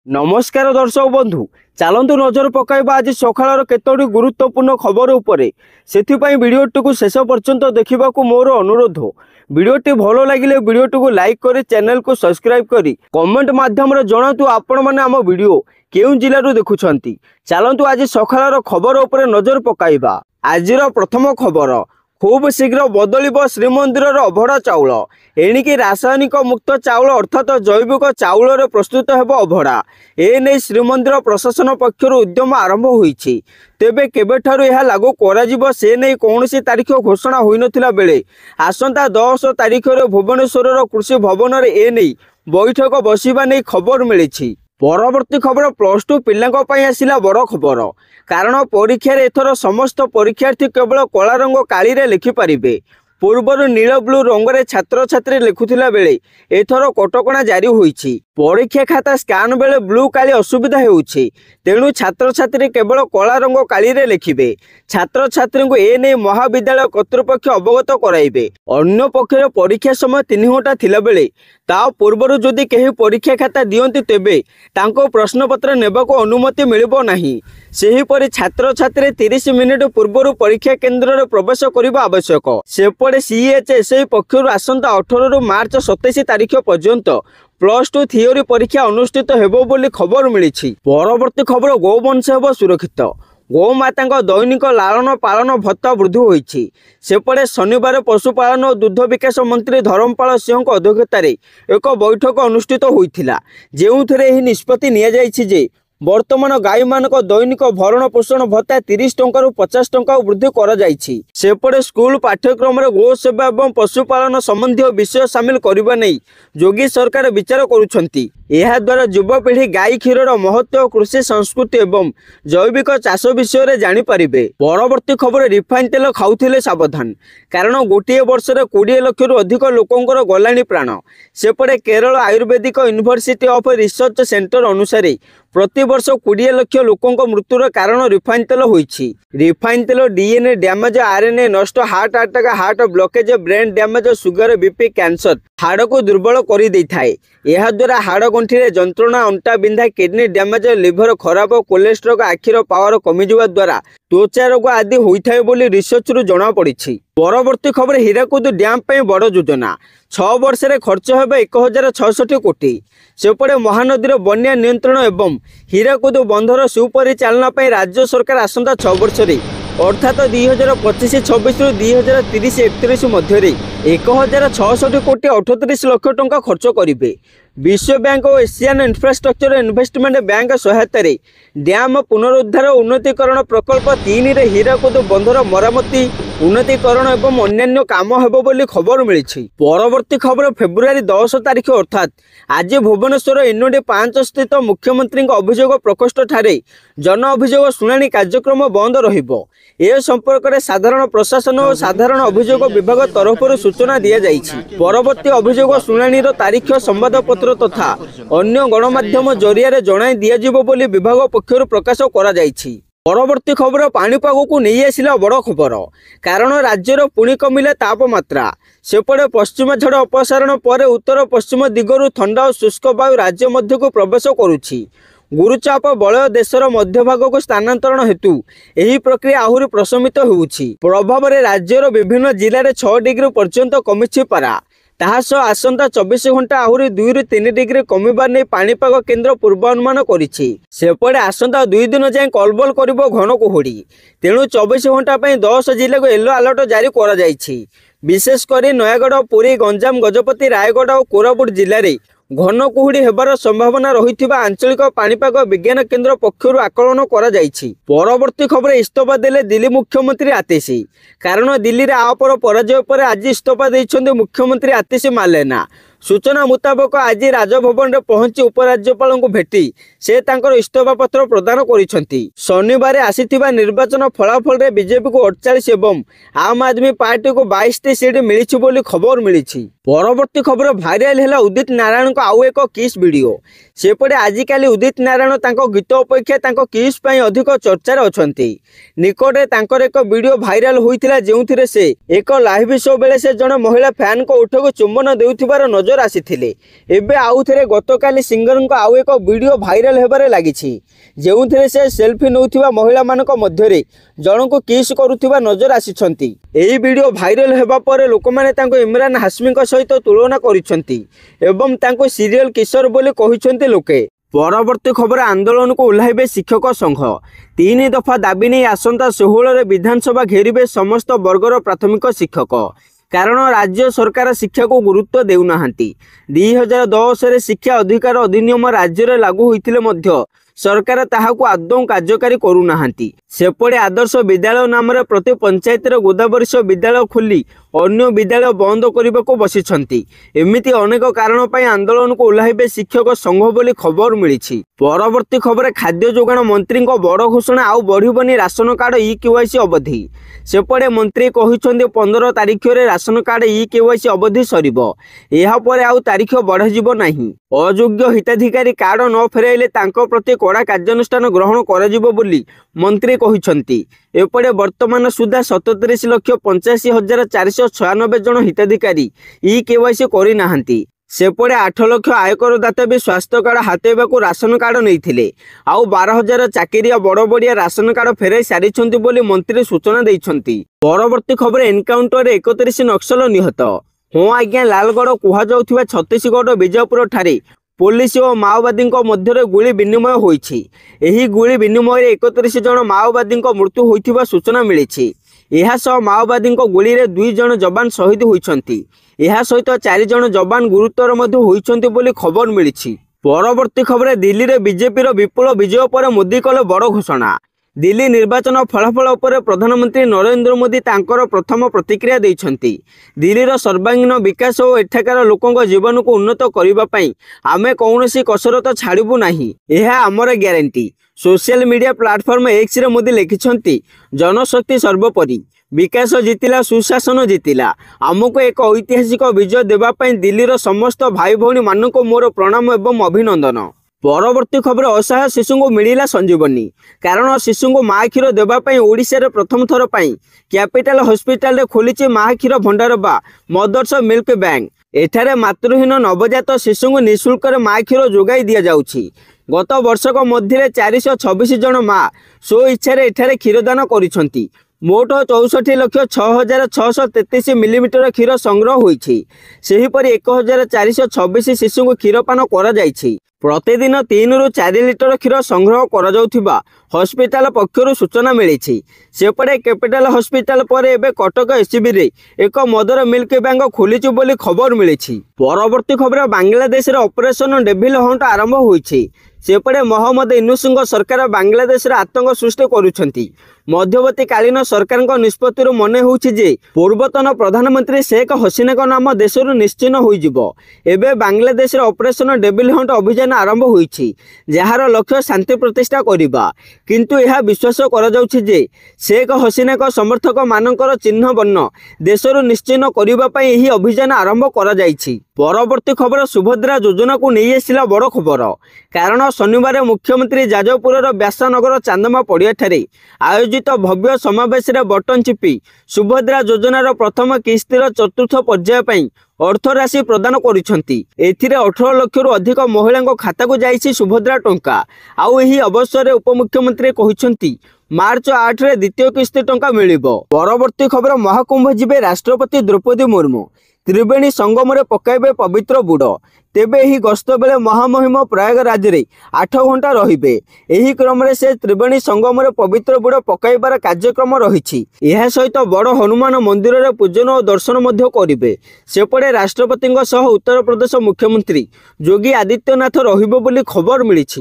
नमस्कार दर्शक बंधु चलतु नजर पकाइबा आज सकाळर केतोटी गुरुत्वपूर्ण खबर उपरे सेथिपाई वीडियोटी को शेष पर्यंत देखा मोर अनुरोध। वीडियोटी भल लगिले वीडियोटी को लाइक करी चैनल को सब्सक्राइब करी कमेंट माध्यम रे जणातु आपण माने आम वीडियो केउ जिल्लारू देखुछंती। चलतु आज सकाळर खबर उपरे नजर पकाइबा। आजिर प्रथम खबर खूब शीघ्र बदलिब श्रीमंदिर अभड़ा चाउल। एणिकी रासायनिक मुक्त चाउल अर्थात जैविक चाउल प्रस्तुत हेब अभड़ा। एने श्रीमंदिर प्रशासन पक्षर उद्यम आरंभ होईछि। तेबे केबेठारु यह लागू कराजिब से नहीं कौनसी तारीख घोषणा होई नथिला बेले आसंता 10 तारीख रे भुवनेश्वर कृषि भवन रे एने बैठक बसिबा नहीं खबर मिलिछि। परवर्ती खबर +2 पिलांको पई आसिला बड़ खबर। कारण परीक्षा एथर समस्त परीक्षार्थी केवल कला रंग काली रे लिखि पारिबे। पूर्वर नील ब्लू रंग रे छात्र छात्री लिखुथिला बेले एथर कटकणा जारी होईछि। परीक्षा खाता स्कान बेले ब्लू काली असुविधा हेउछि। तेणु छात्र छात्री केवल कला रंग काली रे लिखिबे। छात्र छात्री को ए नै महाविद्यालय कर्तृपक्ष अवगत कराइबे। अन्य पक्षरे परीक्षा समय 3 घंटा थिला बेले ता पूर्वर जदि केही परीक्षा खाता दियंती तेबे तांको प्रश्नपत्र नेबाको अनुमति मिलिबो नाही। सेहीपरि छात्र छात्री 30 मिनिट पूर्वर परीक्षा केन्द्र रे प्रवेश करिबा आवश्यक। सेपटे सीएचएसई पक्षरु आसंता 18 रु मार्च 27 तारीख पर्यंत +2 थियोरी परीक्षा अनुष्ठित हेबो बोली खबर मिलिछि। परवर्ती खबर गोवंश हेबो सुरक्षित। गोमाता दैनिक लालन पालन भत्ता वृद्धि होईछि। सेपटे शनिवार पशुपालन और दुग्ध विकास मंत्री धर्मपाल सिंह अध्यक्षतार एक बैठक अनुष्ठित होइथिला। जेउथिरे एही निष्पत्ति निया जाइछि जे वर्तमान गाई मानक दैनिक भरण पोषण भत्ता 30 टंका 50 टंका वृद्धि करा जाइछि। सेपटे स्कूल पाठ्यक्रम रे गो सेवा एवं पशुपालन संबंधी विषय शामिल करबा नै योगी सरकार विचार करुछंती। यह द्वारा युवपीढ़ी गाई क्षीर महत्व कृषि संस्कृति एवं जैविक चाष विषय में जानीपारे। परवर्ती खबर रिफाइन तेल खाऊले सावधान। कारण गोटे वर्ष 20 लाख रु अधिक लोकंकर गलानी प्राण। सेपटे Kerala ayurvedic university of research centre अनुसार प्रति वर्ष 20 लाख लोकंक मृत्युर कारण रिफाइन तेल होईछि। रिफाइन तेल डीएनए डैमेज आरएनए नष्ट heart attack heart blockage brain damage sugar BP cancer हाड़ को दुर्बल कर दे थाए। यह द्वारा हाड़ गंठी रे जंत्रणा अंटा बिंधा किडनी डैमेज लिवर खराब कोलेस्ट्रॉल आखिर पावर कमी जावा द्वारा त्वचा रोग आदि होइथाय बोली रिसर्च रु जणा पड़िछि। परवर्ती खबर हीराकुद डैम पे बड़ योजना 6 वर्ष रे खर्च हेबे 1066 कोटी। सेपटे महानदीर बन्या नियंत्रण एवं हीराकुद बंधर सुपरिचालना पे राज्य सरकार आसंता 6 वर्ष रे अर्थात 2025-26 रु 2030-31 मध्य 1066 कोटी 38 लाख टंका खर्च करिवे। विश्व बैंक और एशियन इंफ्रास्ट्रक्चर इन्वेस्टमेंट बैंक सहायता डैम पुनरुद्धार उन्नतीकरण प्रकल्प 3 रे हीराकुद बंधर मरामती उन्नतीकरण एवं अन्यान्य काम हेबो बोली खबर मिलिछि। परवर्ती खबर फेब्रुआरी 10 तारीख अर्थात आज भुवनेश्वर एनओडी 5 स्थित मुख्यमंत्री अभियोग प्रकोष्ठ ठारे जन अभियोग शुणाणी कार्यक्रम बंद रहिबो। ए संपर्क में साधारण प्रशासन और साधारण अभियोग विभाग तरफ सूचना दि जाइछि। परवर्ती अभियोग शुणाणी तारीख संवादपत्र तथा अन्य गणमाध्यम जरिया जणाई दियाजिबो बोली विभाग पक्षर प्रकाश करा जाइछि। परवर्ती खबर पाणीपाग को नहीं आसिला बड़ खबर। कारण राज्यर पुणी कमिला तापमात्रा। सेपटे पश्चिम झाड़ अपसारण पर उत्तर पश्चिम दिगरु ठंडा और शुष्क वायु राज्य मध्य को प्रवेश करुछि। गुरुचाप बलय देशर मध्यभाग को स्थानांतरण हेतु यही प्रक्रिया आहुरी प्रशमित होउछि। प्रभाव में राज्यर विभिन्न जिले में 6 डिग्री पर्यंत कमिछि पारा। ताहास आसंता 24 घंटा आहुरी 2 रु 3 डिग्री कमिबार नै पाणीपाग केन्द्र पूर्वानुमान करिछि। सेपटे आसंता 2 दिन जाए कलबल करिबो घन कुहुड़ी। तेणु 24 घंटा पई 10 जिले को येलो अलर्ट जारी करा जाइछि। विशेषकर नयागढ़ पुरी गंजाम गजपति रायगढ़ और कोरापुट जिले में घन कुहुड़ी हेबार संभावना रहिथिबा आंचलिक पाणीपाग विज्ञान केन्द्र पक्षरु आकलन करा जाइछि। परवर्ती खबर इस्तीफा देले दिल्ली मुख्यमंत्री आतिशी। कारण दिल्ली रे आपर पराजय पर आज इस्तीफा दैछन्ते मुख्यमंत्री आतिशी मालेना। सूचना मुताबक आज राजभवन में पहुंची उपराज्यपाल को भेटी से तांकर इस्तीफा पत्र प्रदान करिसेंती। शनिवार आसीथिबा निर्वाचन फलाफल रे बीजेपी को 48 एवं आम आदमी पार्टी को 22 सीट मिलिछि बोली खबर मिलिछि। परवर्ती खबर भाइराल हैला उदित नारायण को आउ एक किस वीडियो। सेपटे आजिकाली उदित नारायण तांको गीत अपेक्षा तांको किस पई अधिक चर्चार अछंती। निकटे तांकर एक वीडियो भाइराल होइथिला जेउथिरे से एक लाइव शो बेले से जने महिला फैन को उठको चुंबन देउथिबार नजर नजर आसीथिले। एबे आउ थे गतकाली सिंगर आउ एक वीडियो भाइराल होबारे लागिछि, जेउथिरे से सेल्फी नौथिबा महिला मानक मध्यरे जणको किस करुथिबा नजर आसीछंती। एही वीडियो भाइराल हेबा परे लोकमाने तांको इमरान हाशमी सहित तुलना करिसंती एवं तांको सीरियल किशोर बोली कहिसंती लोके। परवर्ती खबर आंदोलन को ओह्लाइबे शिक्षक संघ। 3 दफा दाबी नहीं आसंता 16 विधानसभा घेरिबे समस्त वर्गर प्राथमिक शिक्षक, कारण राज्य सरकार शिक्षा को गुरुत्व देउनाहांती। 2010 रे शिक्षा अधिकार अधिनियम राज्य रे लागू होइथिले मध्य सरकार ताहाकू आदौ कार्यकारी करूनाहांती। सेपटे आदर्श विद्यालय नाम प्रति पंचायत गोदाबरिश विद्यालय खोली अन्य विद्यालय बंद करने को बसिछंती। एमिति अनेक कारण पर आंदोलन को ओह्लाइबे शिक्षक संघ बोली खबर मिली। परवर्ती खबर खाद्य जोगाण मंत्री बड़ घोषणा आउ बढ़िबनी राशन कार्ड ई-केवाईसी अवधि। सेपटे मंत्री कहिसंती 15 तारिख रे राशन कार्ड ई-केवाईसी अवधि सरिबो, एहा परे आउ तारिख बढ़ाजिबो नाही। अयोग्य हिताधिकारी कार्ड न फेराइले तांको प्रति कड़ा कार्यानुष्ठान ग्रहण कराजिबो बोली मंत्री कहिसंती। एपटे वर्तमान सुधा 37,85,496 जन हिताधिकारी ई-केवाईसी करि नाहांती। सेपटे 8 लाख आयकर दाता भी स्वास्थ्य कार्ड हातेबा को राशन कार्ड नहीं आउ 12,000 चाकरिया बड़ बड़िया राशन कार्ड फेराई सारी बोली मंत्री सूचना देइछंती। परवर्ती खबर एनकाउंटर 31 नक्सल निहत। हाँ आज्ञा लालगढ़ कहुवा छत्तीसगढ़ विजयपुर ठारे पुलिस और माओवादी मध्य गुली विनिमय होइछि। एही गुली विनिमय 31 जन माओवादी मृत्यु होइथिबा सूचना मिली। यह माओवादी गुली रे 2 जन जवान शहीद होइछंती। यह सहित 4 जन जवान गुरुतर मध्य होइछंती बोली खबर मिली। परवर्ती खबर दिल्ली रे बीजेपी विपुल विजय पर मोदी कले बड़ घोषणा। दिल्ली निर्वाचन फलाफल उपर प्रधानमंत्री नरेंद्र मोदी तांकर प्रथम प्रतिक्रिया देइछंती। दिल्लीर सर्वांगीन विकास और एठाकार लोकों जीवन को उन्नत करबा पई आमे कौनसी कसरत छाड़बू नाही, यह आमर guarantee. Social media platform X रे मोदी लिखिछंती, जनशक्ति सर्वोपरि, विकास जितिला, सुशासन जितिला। आमको एक ऐतिहासिक विजय देबा पई दिल्लीर समस्त भाई भौणी माननको मोर प्रणाम एवं अभिनंदन। परवर्ती खबर असहाय शिशु को मिला संजीवनी, कारण शिशु को माँ क्षीर देवाई ओडिशा प्रथम थर पर कैपिटल हॉस्पिटल रे खोली माँ क्षीर भंडार बा मदर्स मिल्क बैंक। एठारे मातृहीन नवजात शिशु को निःशुल्क माँ क्षीर जोगाई दि जाउछि। गत वर्षक मध्य 426 जन माँ स्व इच्छा एठारे क्षीरदान करिसंती। मोट 64,06,633 मिलीमीटर क्षीर संग्रह होइछि। सेहीपरि 1,426 शिशु को क्षीरपान करा जाइछि। प्रतिदिन 3 ରୁ 4 लिटर क्षीर संग्रह करा जाउथिबा हॉस्पिटल पक्षरु सूचना मिली। सेपटे कैपिटल हॉस्पिटल पर एबे कटक एससीबी रे एक मदर मिल्क बैंक खोलिछि बोली खबर मिली। परवर्ती खबर बांग्लादेश रे ऑपरेशन डेविल हंट आरंभ होइछि। सेपटे मोहम्मद यूनुस सरकार बांग्लादेश रे आतंक सृष्टि करुछंती। मध्यवर्ती कालीन सरकार निष्पत्ति मन होउछि जे पूर्वतन प्रधानमंत्री शेख हसीना नाम देशरु निश्चिन्न होइजिबो। एबे बांग्लादेश रे ऑपरेशन डेविल हंट अभियान आरंभ होइछि, जहार लक्ष्य शांति प्रतिष्ठा करिबा। किंतु यह विश्वास करा जाउछि जे शेख हसीना समर्थक मानकर चिन्ह वर्ण देशरु निश्चिन्न करिबा पई एही अभियान आरंभ करा जाइछि। परवर्ती खबर सुभद्रा योजना को नहीं आसिला बड़ खबर, कारण शनिवार मुख्यमंत्री जाजपुर व्यासनगर चांदमा पड़िया ठारे आयोजित भव्य समावेश रे बटन चिपी सुभद्रा योजनार प्रथम किस्तिर चतुर्थ पर्याय पई अर्थ राशि प्रदान करिसंती। एथिरे 18 लाख रु अधिक महिला खाता को जाइछि सुभद्रा टंका। आउ एही अवसर रे उपमुख्यमंत्री कहिसंती मार्च 8 रे द्वितीय किस्त टंका मिलिबो। परवर्ती खबर महाकुंभ जिबे राष्ट्रपति द्रौपदी मुर्मू त्रिवेणी संगम रे पकाइबे पवित्र बुड़। तेबे एही गस्त बेले महामहिम प्रयागराज रे 8 घंटा रहिबे। एही क्रम रे से त्रिवेणी संगम रे पवित्र बुड़ पकाइबार कार्यक्रम रहिछि। एहा सहित बड़ हनुमान मंदिर रे पूजन और दर्शन मध्य करिबे। सेपटे राष्ट्रपति सह उत्तर प्रदेश मुख्यमंत्री योगी आदित्यनाथ रहिबो बोली खबर मिलिछि।